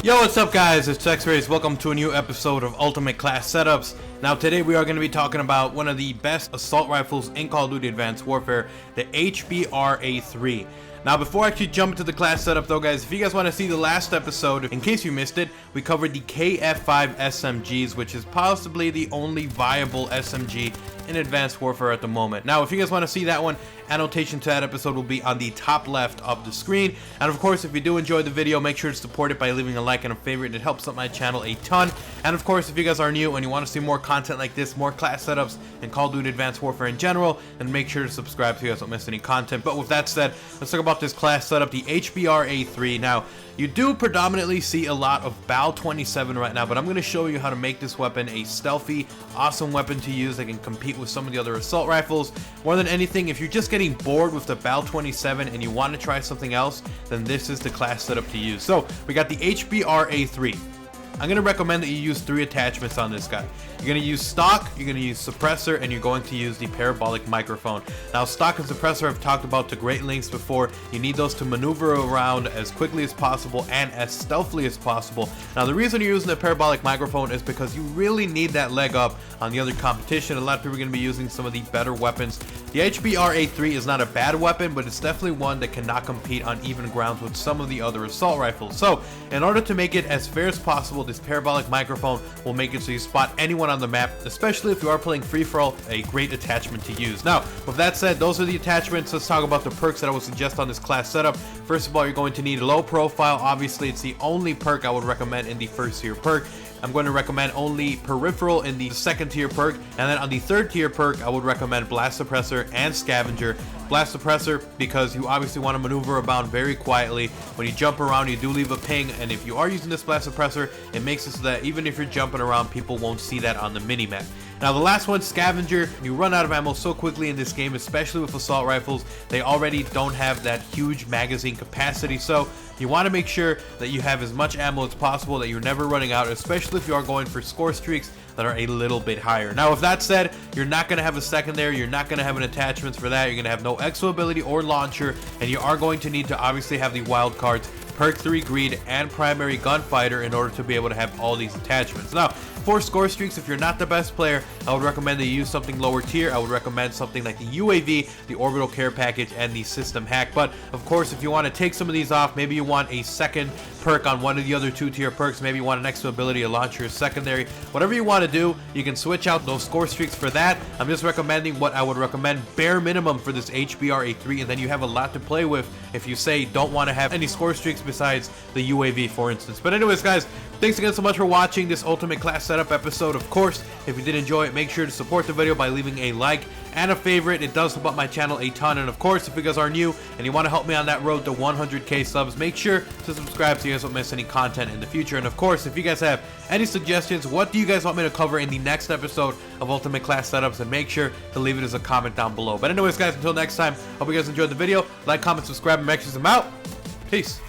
Yo, what's up guys, it's XRAYZ. Welcome to a new episode of Ultimate Class Setups. Now today we are going to be talking about one of the best assault rifles in Call of Duty Advanced Warfare, the HBRa3. Now before I actually jump into the class setup though guys, if you guys want to see the last episode, in case you missed it, we covered the KF5 SMGs, which is possibly the only viable SMG in Advanced Warfare at the moment. Now if you guys want to see that one, annotation to that episode will be on the top left of the screen. And of course, if you do enjoy the video, make sure to support it by leaving a like and a favorite. It helps out my channel a ton. And of course, if you guys are new and you want to see more content like this, more class setups and Call of Duty Advanced Warfare in general, then make sure to subscribe so you guys don't miss any content. But with that said, let's talk about this class setup, the HBRa3. Now, you do predominantly see a lot of BAL 27 right now, but I'm going to show you how to make this weapon a stealthy, awesome weapon to use that can compete with some of the other assault rifles. More than anything, if you're just getting bored with the BAL 27 and you want to try something else, then this is the class setup to use. So we got the HBRa3. I'm going to recommend that you use 3 attachments on this guy. You're going to use stock, you're going to use suppressor, and you're going to use the parabolic microphone. Now stock and suppressor I've talked about to great lengths before. You need those to maneuver around as quickly as possible and as stealthily as possible. Now the reason you're using the parabolic microphone is because you really need that leg up on the other competition. A lot of people are going to be using some of the better weapons. The HBRa3 is not a bad weapon, but it's definitely one that cannot compete on even grounds with some of the other assault rifles. So in order to make it as fair as possible, this parabolic microphone will make it so you spot anyone on the map, especially if you are playing free-for-all, a great attachment to use. Now, with that said, those are the attachments. Let's talk about the perks that I would suggest on this class setup. First of all, you're going to need low profile. Obviously, it's the only perk I would recommend in the first tier perk. I'm going to recommend only peripheral in the second tier perk, and then on the third tier perk, I would recommend blast suppressor and scavenger. Blast suppressor because you obviously want to maneuver around very quietly. When you jump around, you do leave a ping, and if you are using this blast suppressor, it makes it so that even if you're jumping around, people won't see that on the minimap. Now the last one, scavenger. You run out of ammo so quickly in this game, especially with assault rifles. They already don't have that huge magazine capacity, so you want to make sure that you have as much ammo as possible, that you're never running out, especially if you are going for score streaks that are a little bit higher. Now with that said, you're not going to have a secondary, you're not going to have an attachments for that, you're going to have no exo ability or launcher, and you are going to need to obviously have the wild cards, perk 3 greed, and primary gunfighter in order to be able to have all these attachments. Now for score streaks, if you're not the best player, I would recommend that you use something lower tier. I would recommend something like the UAV, the orbital care package, and the system hack. But of course, if you want to take some of these off, maybe you want a second perk on one of the other 2 tier perks, maybe you want an extra ability, a launcher, a secondary, whatever you want to do, you can switch out those score streaks for that. I'm just recommending what I would recommend bare minimum for this HBRa3, and then you have a lot to play with if you say don't want to have any score streaks besides the UAV, for instance. But anyways guys, thanks again so much for watching this Ultimate Class Setup episode. Of course, if you did enjoy it, make sure to support the video by leaving a like and a favorite. It does help out my channel a ton. And of course, if you guys are new and you want to help me on that road to 100k subs, make sure to subscribe so you guys don't miss any content in the future. And of course, if you guys have any suggestions, what do you guys want me to cover in the next episode of Ultimate Class Setups, and make sure to leave it as a comment down below. But anyways guys, until next time, hope you guys enjoyed the video. Like, comment, subscribe, and make sure I'm out. Peace.